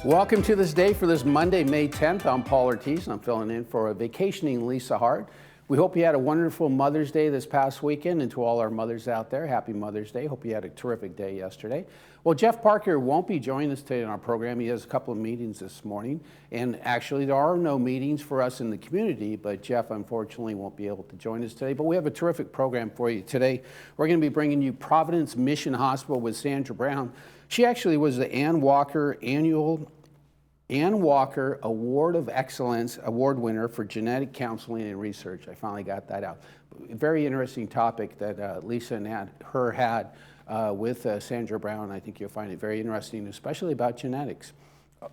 Welcome to this day for this Monday, May 10th. I'm Paul Ortiz. I'm filling in for a vacationing Lisa Hart. We hope you had a wonderful Mother's Day this past weekend, and to all our mothers out there, happy Mother's Day. Hope you had a terrific day yesterday. Well, Jeff Parker won't be joining us today in our program. He has a couple of meetings this morning, and actually there are no meetings for us in the community, but Jeff unfortunately won't be able to join us today. But we have a terrific program for you today. We're going to be bringing you Providence Mission Hospital with Sandra Brown. She actually was the Ann Walker Award of Excellence Award winner for genetic counseling and research. I finally got that out. Very interesting topic that Lisa and her had with Sandra Brown. I think you'll find it very interesting, especially about genetics.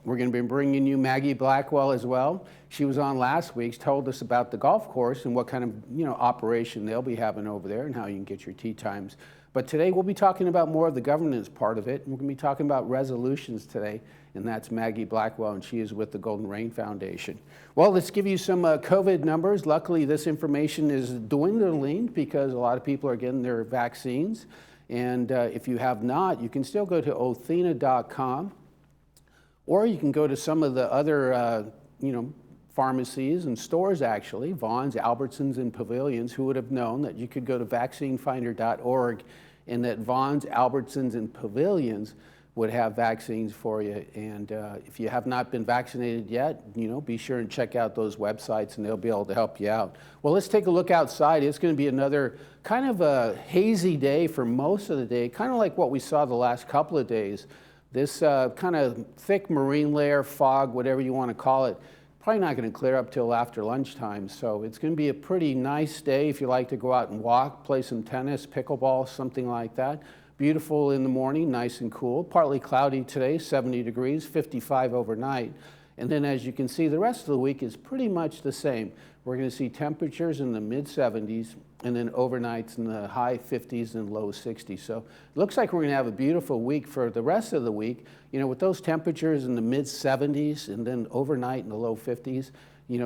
We're going to be bringing you Maggie Blackwell as well. She was on last week, told us about the golf course and what kind of operation they'll be having over there and how you can get your tee times. But today we'll be talking about more of the governance part of it. And we're going to be talking about resolutions today, and that's Maggie Blackwell, and she is with the Golden Rain Foundation. Well, let's give you some COVID numbers. Luckily, this information is dwindling because a lot of people are getting their vaccines. And if you have not, you can still go to othena.com, or you can go to some of the other, pharmacies and stores, actually, Vaughn's, Albertsons, and Pavilions. Who would have known that you could go to vaccinefinder.org and that Vaughn's, Albertsons, and Pavilions would have vaccines for you. And if you have not been vaccinated yet, be sure and check out those websites and they'll be able to help you out. Well, let's take a look outside. It's going to be another kind of a hazy day for most of the day, kind of like what we saw the last couple of days. This kind of thick marine layer, fog, whatever you want to call it, probably not going to clear up till after lunchtime. So it's going to be a pretty nice day if you like to go out and walk, play some tennis, pickleball, something like that. Beautiful in the morning, nice and cool. Partly cloudy today, 70 degrees, 55 overnight. And then as you can see, the rest of the week is pretty much the same. We're going to see temperatures in the mid 70s and then overnights in the high 50s and low 60s. So it looks like we're going to have a beautiful week for the rest of the week. With those temperatures in the mid 70s and then overnight in the low 50s,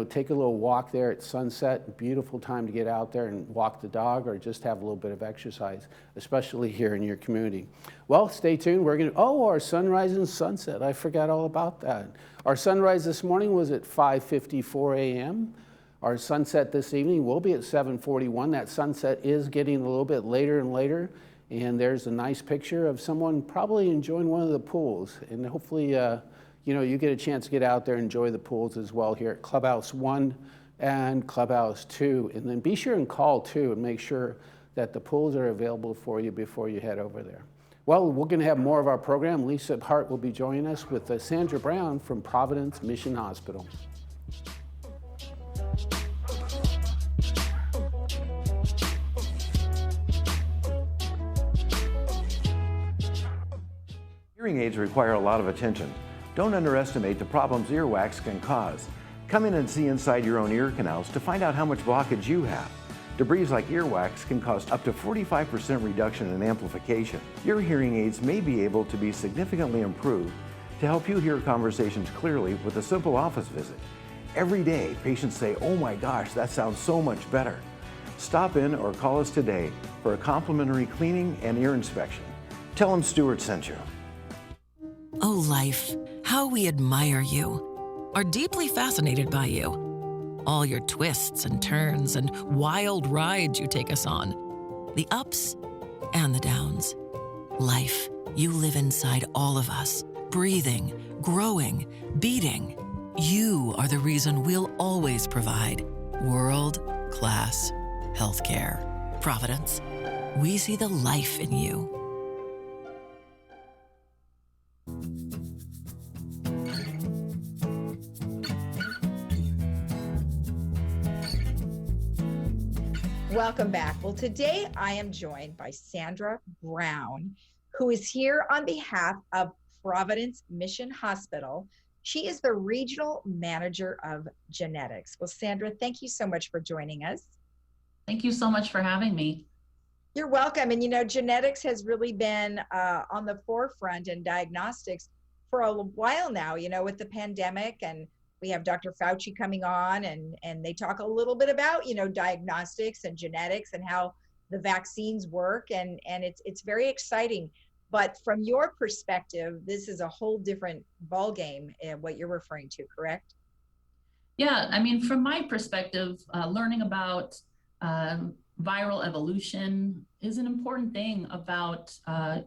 take a little walk there at sunset. Beautiful time to get out there and walk the dog or just have a little bit of exercise, especially here in your community. Well, stay tuned. We're going to, our sunrise and sunset. I forgot all about that. Our sunrise this morning was at 5:54 a.m. Our sunset this evening will be at 7:41. That sunset is getting a little bit later and later. And there's a nice picture of someone probably enjoying one of the pools. And hopefully, you get a chance to get out there and enjoy the pools as well here at Clubhouse 1 and Clubhouse 2. And then be sure and call too and make sure that the pools are available for you before you head over there. Well, we're going to have more of our program. Lisa Hart will be joining us with Sandra Brown from Providence Mission Hospital. Hearing aids require a lot of attention. Don't underestimate the problems earwax can cause. Come in and see inside your own ear canals to find out how much blockage you have. Debris like earwax can cause up to 45% reduction in amplification. Your hearing aids may be able to be significantly improved to help you hear conversations clearly with a simple office visit. Every day, patients say, "Oh my gosh, that sounds so much better." Stop in or call us today for a complimentary cleaning and ear inspection. Tell them Stuart sent you. Oh, life, how we admire you, are deeply fascinated by you. All your twists and turns and wild rides you take us on. The ups and the downs. Life, you live inside all of us, breathing, growing, beating. You are the reason we'll always provide world-class healthcare. Providence, we see the life in you. Welcome back. Well, today I am joined by Sandra Brown, who is here on behalf of Providence Mission Hospital. She is the regional manager of genetics. Well, Sandra, thank you so much for joining us. Thank you so much for having me. You're welcome. And genetics has really been on the forefront in diagnostics for a while now, with the pandemic, and we have Dr. Fauci coming on and they talk a little bit about, diagnostics and genetics and how the vaccines work. And it's very exciting. But from your perspective, this is a whole different ballgame in what you're referring to, correct? Yeah, I mean, from my perspective, learning about viral evolution is an important thing about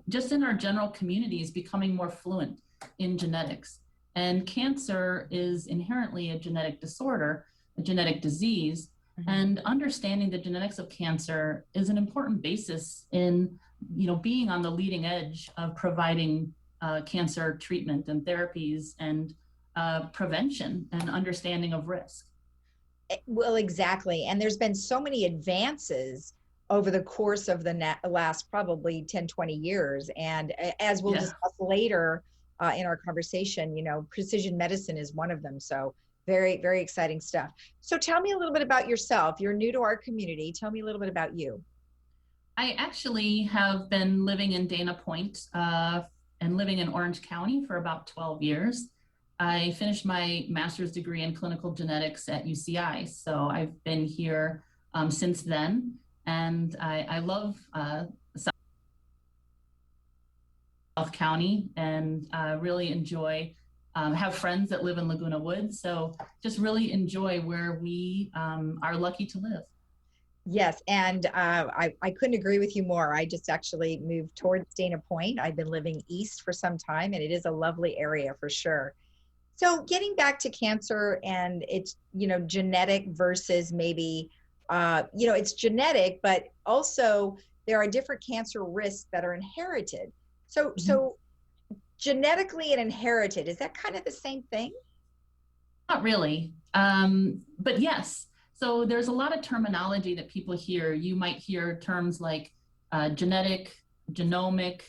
just in our general communities becoming more fluent in genetics. And cancer is inherently a genetic disorder, a genetic disease, and understanding the genetics of cancer is an important basis in, being on the leading edge of providing cancer treatment and therapies and prevention and understanding of risk. Well, exactly. And there's been so many advances over the course of the last probably 10, 20 years. And as we'll discuss later in our conversation, precision medicine is one of them. So very, very exciting stuff. So tell me a little bit about yourself. You're new to our community. Tell me a little bit about you. I actually have been living in Dana Point and living in Orange County for about 12 years. I finished my master's degree in clinical genetics at UCI. So I've been here since then. And I love South County and really enjoy, have friends that live in Laguna Woods. So just really enjoy where we are lucky to live. Yes, and I couldn't agree with you more. I just actually moved towards Dana Point. I've been living east for some time, and it is a lovely area for sure. So getting back to cancer and it's, genetic versus maybe, it's genetic, but also there are different cancer risks that are inherited. So genetically and inherited, is that kind of the same thing? Not really, but yes. So there's a lot of terminology that people hear. You might hear terms like genetic, genomic,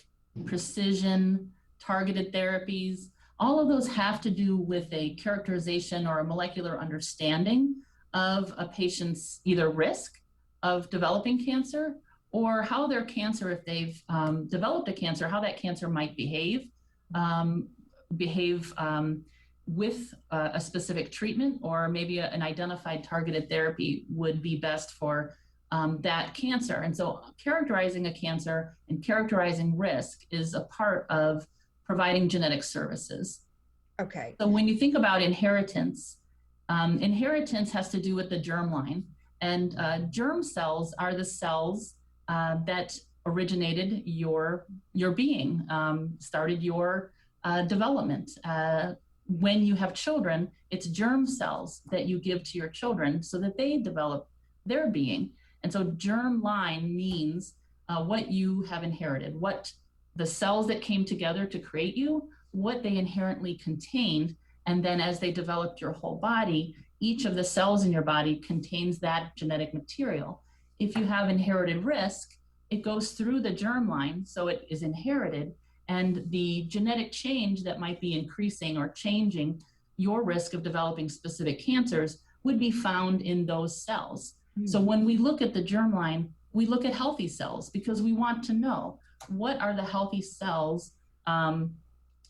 precision, targeted therapies. All of those have to do with a characterization or a molecular understanding of a patient's either risk of developing cancer or how their cancer, if they've developed a cancer, how that cancer might behave with a specific treatment, or maybe an identified targeted therapy would be best for that cancer. And so characterizing a cancer and characterizing risk is a part of providing genetic services. Okay. So when you think about inheritance, inheritance has to do with the germline, and germ cells are the cells that originated your being, started your development. When you have children, it's germ cells that you give to your children so that they develop their being. And so germline means what you have inherited, what the cells that came together to create you, what they inherently contained. And then as they developed your whole body, each of the cells in your body contains that genetic material. If you have inherited risk, it goes through the germline, so it is inherited. And the genetic change that might be increasing or changing your risk of developing specific cancers would be found in those cells. So when we look at the germline, we look at healthy cells because we want to know what are the healthy cells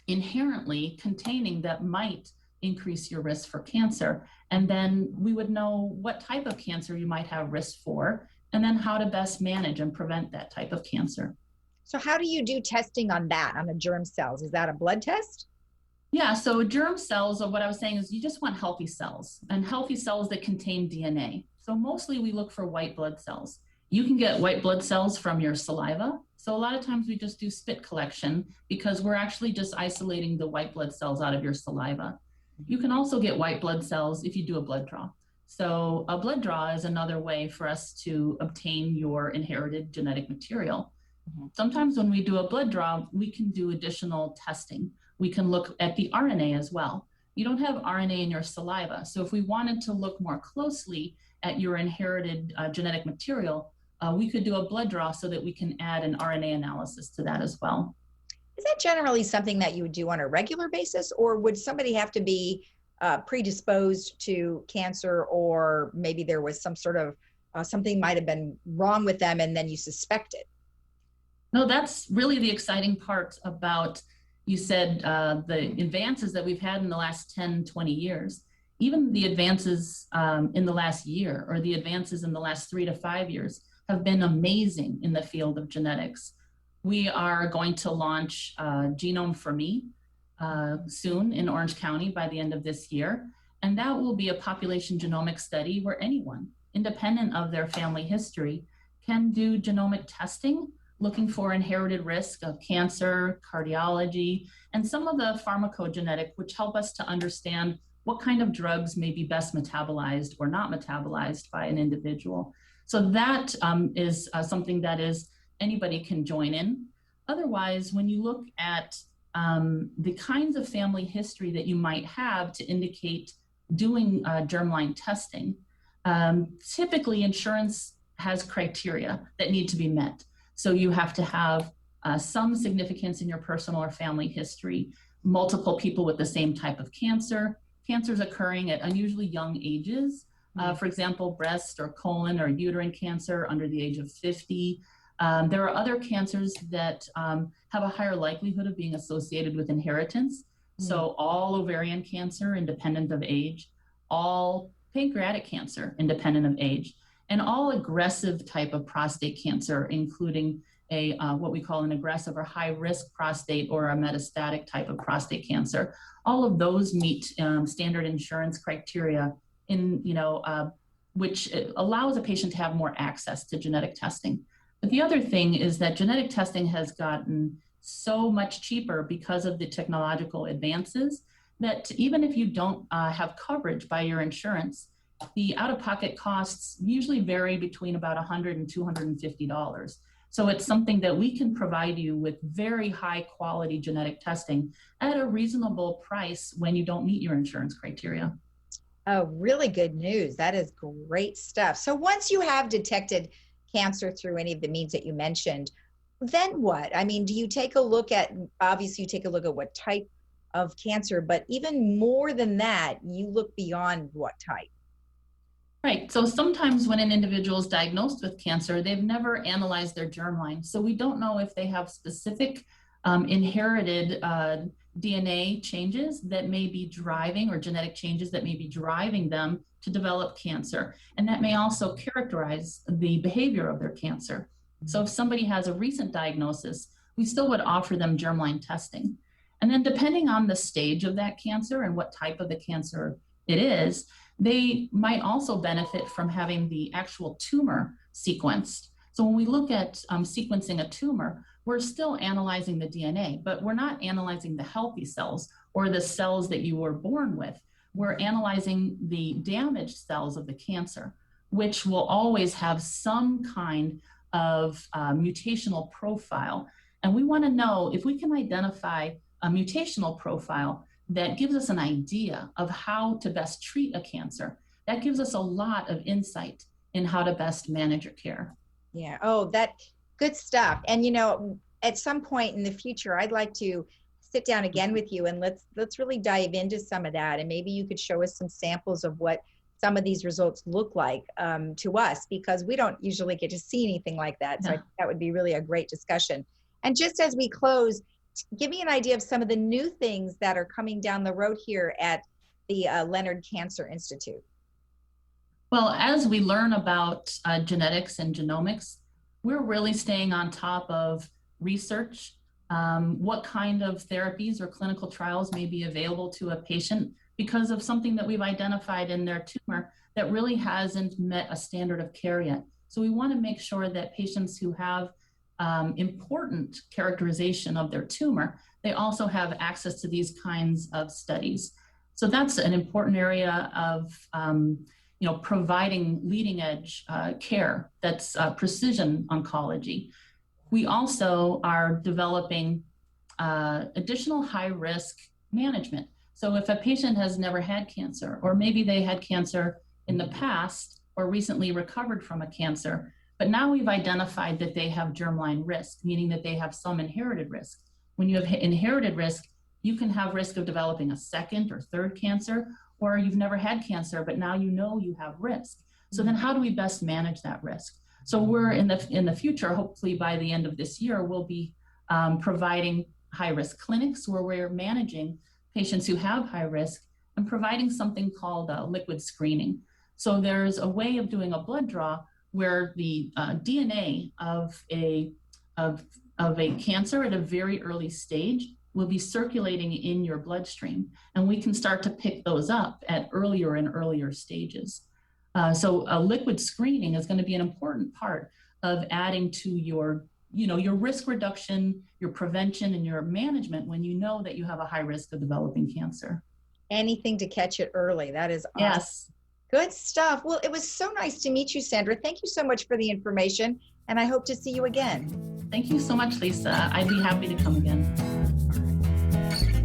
inherently containing that might increase your risk for cancer. And then we would know what type of cancer you might have risk for, and then how to best manage and prevent that type of cancer. So how do you do testing on that, on the germ cells? Is that a blood test? Yeah, so germ cells, or what I was saying is you just want healthy cells and healthy cells that contain DNA. So mostly we look for white blood cells. You can get white blood cells from your saliva. So a lot of times we just do spit collection because we're actually just isolating the white blood cells out of your saliva. You can also get white blood cells if you do a blood draw. So a blood draw is another way for us to obtain your inherited genetic material. Sometimes when we do a blood draw, we can do additional testing. We can look at the RNA as well. You don't have RNA in your saliva. So if we wanted to look more closely at your inherited genetic material, we could do a blood draw so that we can add an RNA analysis to that as well. Is that generally something that you would do on a regular basis, or would somebody have to be predisposed to cancer, or maybe there was some sort of something might have been wrong with them and then you suspect it? No, that's really the exciting part about, you said, the advances that we've had in the last 10, 20 years. Even the advances in the last year, or the advances in the last 3 to 5 years, have been amazing in the field of genetics. We are going to launch Genome for Me soon in Orange County by the end of this year. And that will be a population genomic study where anyone, independent of their family history, can do genomic testing, looking for inherited risk of cancer, cardiology, and some of the pharmacogenetic, which help us to understand what kind of drugs may be best metabolized or not metabolized by an individual. So that is something that is anybody can join in. Otherwise, when you look at the kinds of family history that you might have to indicate doing germline testing, typically insurance has criteria that need to be met. So you have to have some significance in your personal or family history, multiple people with the same type of cancer, cancers occurring at unusually young ages. For example, breast or colon or uterine cancer under the age of 50. There are other cancers that have a higher likelihood of being associated with inheritance. So all ovarian cancer, independent of age, all pancreatic cancer, independent of age, and all aggressive type of prostate cancer, including a what we call an aggressive or high risk prostate or a metastatic type of prostate cancer. All of those meet standard insurance criteria in, which allows a patient to have more access to genetic testing. But the other thing is that genetic testing has gotten so much cheaper because of the technological advances that even if you don't have coverage by your insurance, the out-of-pocket costs usually vary between about $100 and $250. So it's something that we can provide you with very high quality genetic testing at a reasonable price when you don't meet your insurance criteria. Oh, really good news. That is great stuff. So once you have detected cancer through any of the means that you mentioned, then what? I mean, do you take a look at, obviously you take a look at what type of cancer, but even more than that, you look beyond what type? Right. So sometimes when an individual is diagnosed with cancer, they've never analyzed their germline. So we don't know if they have specific inherited DNA changes that may be driving, or genetic changes that may be driving them to develop cancer. And that may also characterize the behavior of their cancer. So if somebody has a recent diagnosis, we still would offer them germline testing. And then depending on the stage of that cancer and what type of the cancer it is, they might also benefit from having the actual tumor sequenced. So when we look at sequencing a tumor, we're still analyzing the DNA, but we're not analyzing the healthy cells or the cells that you were born with. We're analyzing the damaged cells of the cancer, which will always have some kind of mutational profile. And we want to know if we can identify a mutational profile that gives us an idea of how to best treat a cancer. That gives us a lot of insight in how to best manage your care. Yeah. Oh, that good stuff. And at some point in the future, I'd like to sit down again with you and let's really dive into some of that. And maybe you could show us some samples of what some of these results look like to us, because we don't usually get to see anything like that. So I think that would be really a great discussion. And just as we close, give me an idea of some of the new things that are coming down the road here at the Leonard Cancer Institute. Well, as we learn about genetics and genomics, we're really staying on top of research, what kind of therapies or clinical trials may be available to a patient because of something that we've identified in their tumor that really hasn't met a standard of care yet. So we want to make sure that patients who have important characterization of their tumor, they also have access to these kinds of studies. So that's an important area of providing leading edge care that's precision oncology. We also are developing additional high risk management. So if a patient has never had cancer, or maybe they had cancer in the past or recently recovered from a cancer, but now we've identified that they have germline risk, meaning that they have some inherited risk. When you have inherited risk, you can have risk of developing a second or third cancer, or you've never had cancer, but now you have risk. So then how do we best manage that risk? So we're in the future, hopefully by the end of this year, we'll be providing high-risk clinics where we're managing patients who have high risk and providing something called liquid screening. So there's a way of doing a blood draw where the DNA of of a cancer at a very early stage will be circulating in your bloodstream, and we can start to pick those up at earlier and earlier stages. So a liquid screening is going to be an important part of adding to your, your risk reduction, your prevention, and your management when you know that you have a high risk of developing cancer. Anything to catch it early. That is awesome. Yes. Good stuff. Well, it was so nice to meet you, Sandra. Thank you so much for the information, and I hope to see you again. Thank you so much, Lisa. I'd be happy to come again.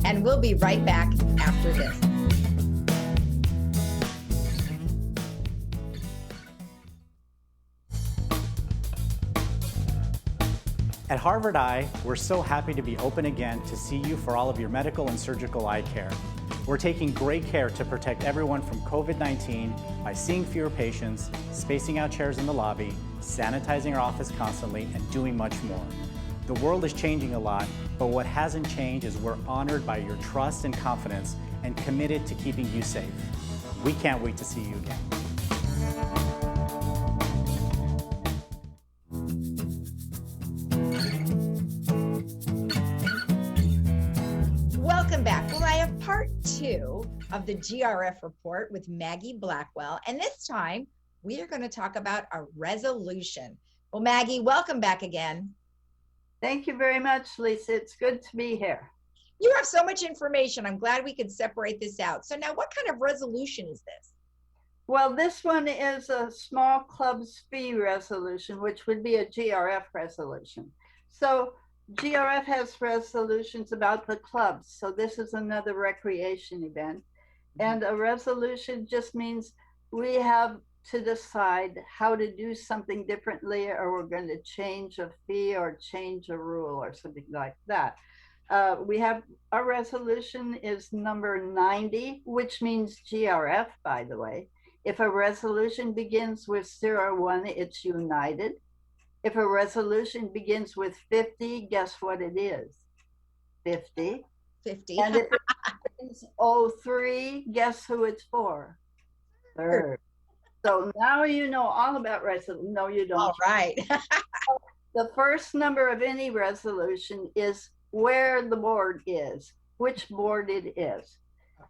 And we'll be right back after this. At Harvard Eye, we're so happy to be open again to see you for all of your medical and surgical eye care. We're taking great care to protect everyone from COVID-19 by seeing fewer patients, spacing out chairs in the lobby, sanitizing our office constantly, and doing much more. The world is changing a lot, but what hasn't changed is we're honored by your trust and confidence and committed to keeping you safe. We can't wait to see you again. Welcome back. Well, I have part 2 of the GRF report with Maggie Blackwell, and this time we are going to talk about a resolution. Well, Maggie, welcome back again. Thank you very much, Lisa. It's good to be here. You have so much information. I'm glad we could separate this out. So now what kind of resolution is this? Well, this one is a small clubs fee resolution, which would be a GRF resolution. So GRF has resolutions about the clubs. So this is another recreation event. And a resolution just means we have to decide how to do something differently, or we're going to change a fee or change a rule or something like that. We have our resolution is number 90, which means GRF, by the way. If a resolution begins with 01, it's united. If a resolution begins with 50, guess what it is? 50. 50. And if it begins 03, guess who it's for? Third. So now you know all about resolution. No, you don't. All right. The first number of any resolution is where the board is, which board it is.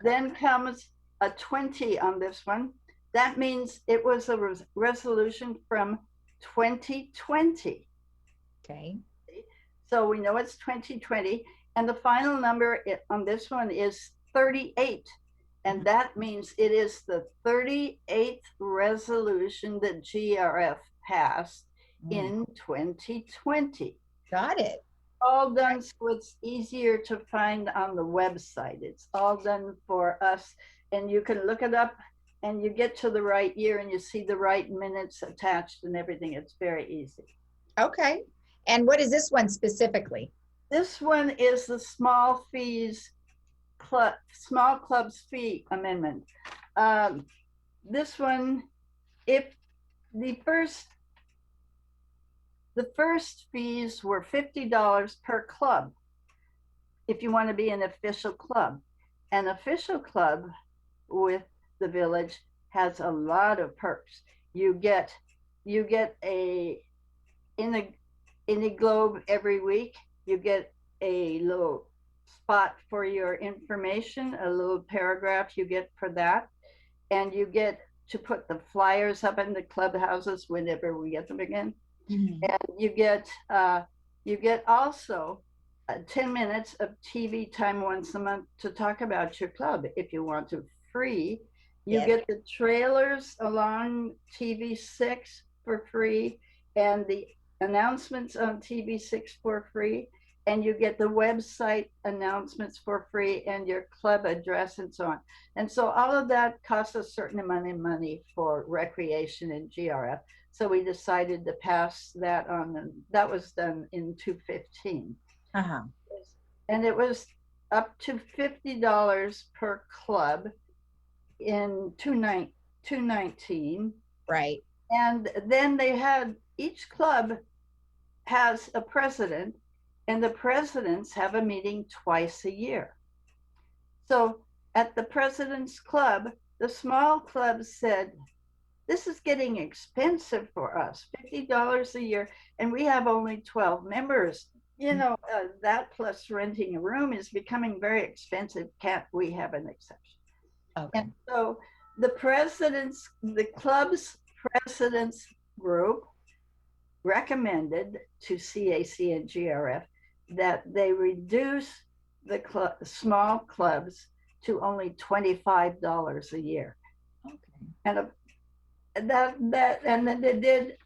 Then comes a 20 on this one. That means it was a resolution from 2020. Okay. So we know it's 2020. And the final number on this one is 38. And that means it is the 38th resolution that GRF passed in 2020. Got it. All done so it's easier to find on the website. It's all done for us, and you can look it up and you get to the right year and you see the right minutes attached and everything. It's very easy. Okay. And what is this one specifically? This one is the small clubs fee amendment. This one, if the first fees were $50 per club, if you want to be an official club. An official club with the village has a lot of perks. You get a in the globe every week. You get a little spot for your information, a little paragraph you get for that, and you get to put the flyers up in the clubhouses whenever we get them again. Mm-hmm. And you get also 10 minutes of TV time once a month to talk about your club if you want to. Free. You get the trailers along TV6 for free, and the announcements on TV6 for free, and you get the website announcements for free, and your club address and so on. And so all of that costs a certain amount of money for recreation in GRF. So we decided to pass that on, and that was done in 2015. Uh-huh. And it was up to $50 per club in 2019. Right. And then they had, each club has a president, and the presidents have a meeting twice a year. So at the president's club, the small clubs said, this is getting expensive for us, $50 a year, and we have only 12 members. you know, that plus renting a room is becoming very expensive. Can't we have an exception? Okay. And so the club's president's group recommended to CAC and GRF that they reduce the small clubs to only $25 a year. Okay. And then they did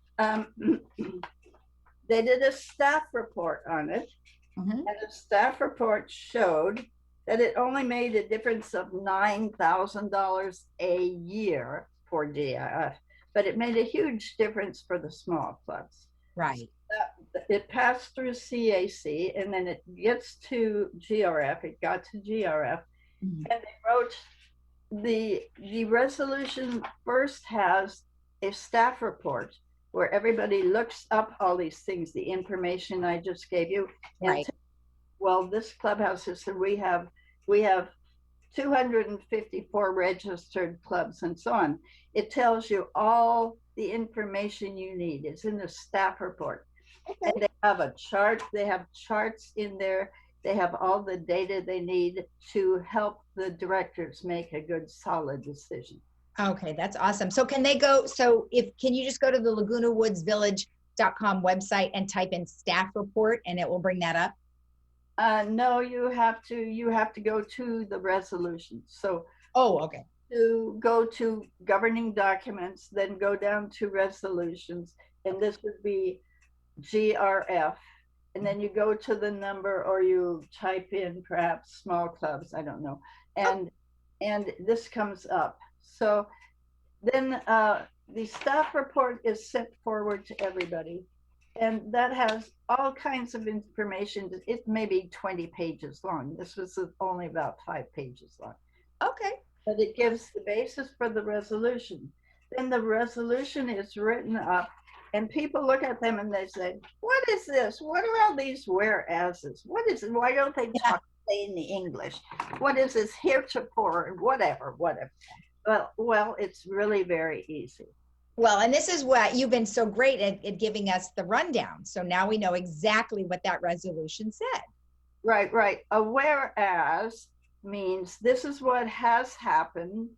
they did a staff report on it, and the staff report showed that it only made a difference of $9,000 a year for DIF, but it made a huge difference for the small clubs. Right. It passed through CAC, and then it gets to GRF. It got to GRF, and they wrote the resolution first has a staff report where everybody looks up all these things, the information I just gave you. Right. Well, this clubhouse is, we have 254 registered clubs and so on. It tells you all the information you need. It's in the staff report. Okay. And they have a chart. They have charts in there. They have all the data they need to help the directors make a good, solid decision. Okay, that's awesome. So can they go, can you just go to the lagunawoodsvillage.com website and type in staff report and it will bring that up? No, you have to go to the resolution. So okay. To go to governing documents, then go down to resolutions, and this would be GRF. And then you go to the number, or you type in perhaps small clubs, I don't know. And this comes up. So then the staff report is sent forward to everybody. And that has all kinds of information. It may be 20 pages long. This was only about 5 pages long. Okay. But it gives the basis for the resolution. Then the resolution is written up, and people look at them and they say, what is this? What are all these whereases? What is it? Why don't they talk plain English? What is this heretofore? Whatever. Well, it's really very easy. Well, and this is what you've been so great at giving us the rundown. So now we know exactly what that resolution said. Right. A whereas means this is what has happened,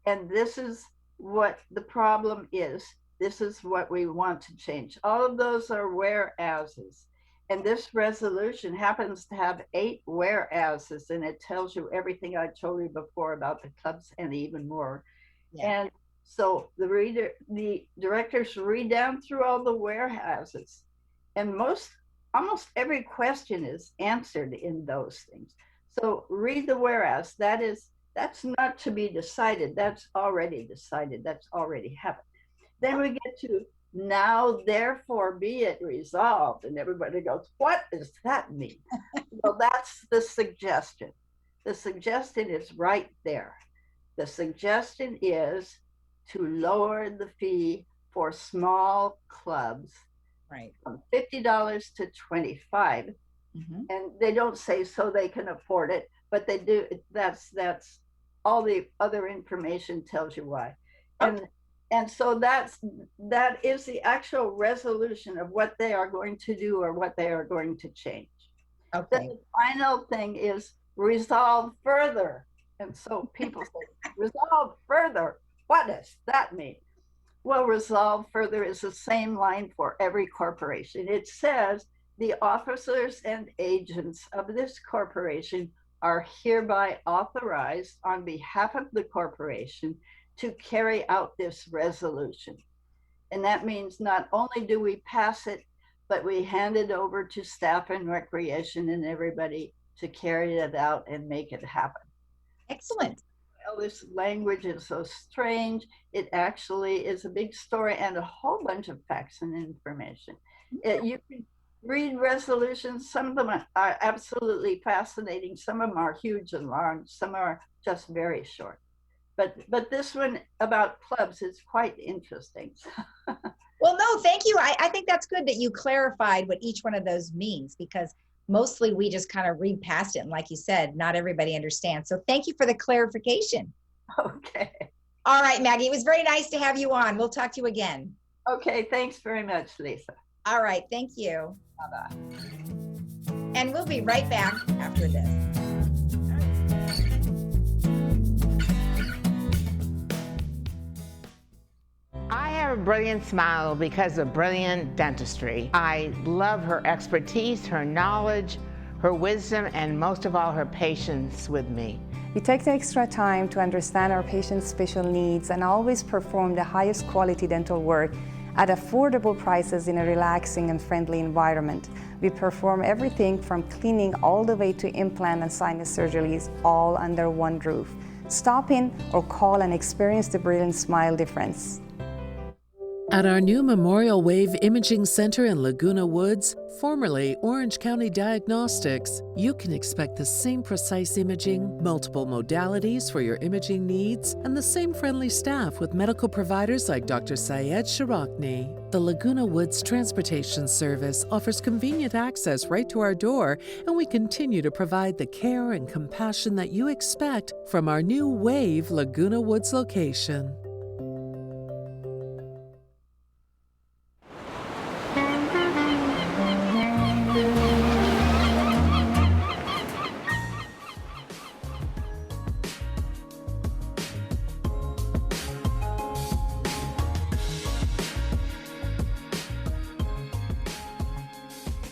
and this is what the problem is. This is what we want to change. All of those are whereases. And this resolution happens to have 8 whereases, and it tells you everything I told you before about the clubs and even more. Yeah. And so the directors read down through all the whereases, and almost every question is answered in those things. So read the whereas. That's not to be decided. That's already decided. That's already happened. Then we get to now, therefore, be it resolved, and everybody goes, "What does that mean?" Well, that's the suggestion. The suggestion is right there. The suggestion is to lower the fee for small clubs, right, from $50 to $25. And they don't say so they can afford it, but they do. That's all the other information tells you why. And so that is the actual resolution of what they are going to do or what they are going to change. Okay. Then the final thing is resolve further. And so people say, resolve further. What does that mean? Well, resolve further is the same line for every corporation. It says the officers and agents of this corporation are hereby authorized on behalf of the corporation to carry out this resolution. And that means not only do we pass it, but we hand it over to staff and recreation and everybody to carry it out and make it happen. Excellent. Well, this language is so strange. It actually is a big story and a whole bunch of facts and information. You can read resolutions. Some of them are absolutely fascinating. Some of them are huge and long. Some are just very short. But this one about clubs is quite interesting. Well, no, thank you. I think that's good that you clarified what each one of those means, because mostly we just kind of read past it. And like you said, not everybody understands. So thank you for the clarification. Okay. All right, Maggie, it was very nice to have you on. We'll talk to you again. Okay, thanks very much, Lisa. All right, thank you. Bye-bye. And we'll be right back after this. I have a brilliant smile because of brilliant dentistry. I love her expertise, her knowledge, her wisdom, and most of all, her patience with me. We take the extra time to understand our patients' special needs and always perform the highest quality dental work at affordable prices in a relaxing and friendly environment. We perform everything from cleaning all the way to implant and sinus surgeries, all under one roof. Stop in or call and experience the brilliant smile difference. At our new Memorial Wave Imaging Center in Laguna Woods, formerly Orange County Diagnostics, you can expect the same precise imaging, multiple modalities for your imaging needs, and the same friendly staff with medical providers like Dr. Syed Sharakni. The Laguna Woods Transportation Service offers convenient access right to our door, and we continue to provide the care and compassion that you expect from our new Wave Laguna Woods location.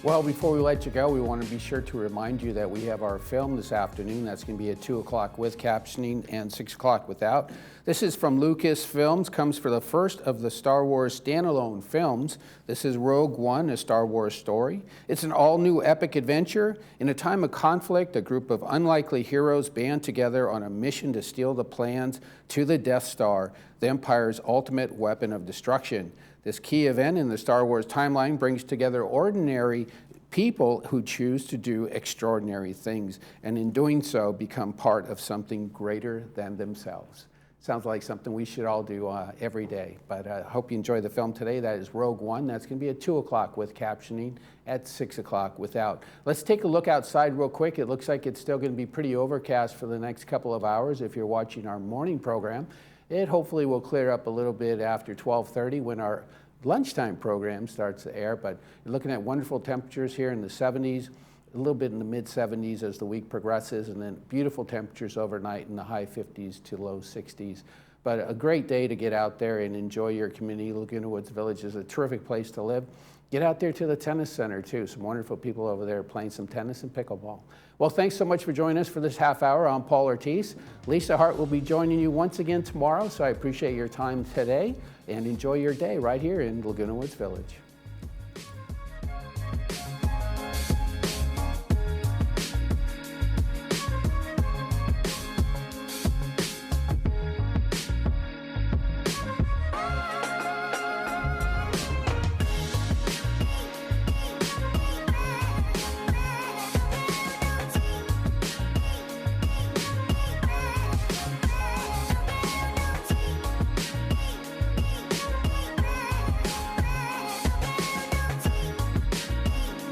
Well, before we let you go, we want to be sure to remind you that we have our film this afternoon. That's going to be at 2 o'clock with captioning and 6 o'clock without. This is from Lucasfilms, comes for the first of the Star Wars standalone films. This is Rogue One, a Star Wars story. It's an all-new epic adventure. In a time of conflict, a group of unlikely heroes band together on a mission to steal the plans to the Death Star, the Empire's ultimate weapon of destruction. This key event in the Star Wars timeline brings together ordinary people who choose to do extraordinary things, and in doing so become part of something greater than themselves. Sounds like something we should all do every day. But I hope you enjoy the film today. That is Rogue One. That's going to be at 2 o'clock with captioning, at 6 o'clock without. Let's take a look outside real quick. It looks like it's still going to be pretty overcast for the next couple of hours if you're watching our morning program. It hopefully will clear up a little bit after 12:30 when our lunchtime program starts to air, but you're looking at wonderful temperatures here in the 70s, a little bit in the mid-70s as the week progresses, and then beautiful temperatures overnight in the high 50s to low 60s. But a great day to get out there and enjoy your community. Laguna Woods Village is a terrific place to live. Get out there to the tennis center too. Some wonderful people over there playing some tennis and pickleball. Well, thanks so much for joining us for this half hour. I'm Paul Ortiz. Lisa Hart will be joining you once again tomorrow, so I appreciate your time today and enjoy your day right here in Laguna Woods Village.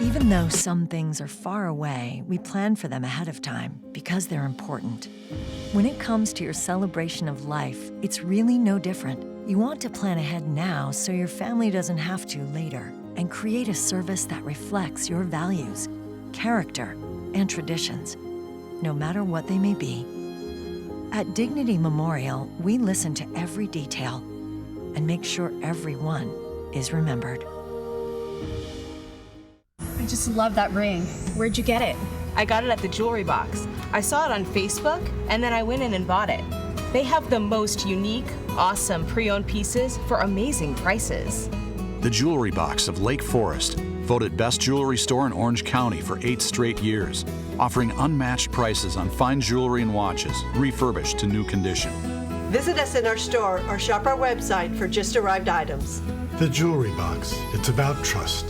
Even though some things are far away, we plan for them ahead of time because they're important. When it comes to your celebration of life, it's really no different. You want to plan ahead now so your family doesn't have to later, and create a service that reflects your values, character, and traditions, no matter what they may be. At Dignity Memorial, we listen to every detail and make sure everyone is remembered. I just love that ring. Where'd you get it? I got it at the Jewelry Box. I saw it on Facebook, and then I went in and bought it. They have the most unique, awesome pre-owned pieces for amazing prices. The Jewelry Box of Lake Forest, voted best jewelry store in Orange County for 8 straight years, offering unmatched prices on fine jewelry and watches, refurbished to new condition. Visit us in our store or shop our website for just arrived items. The Jewelry Box. It's about trust.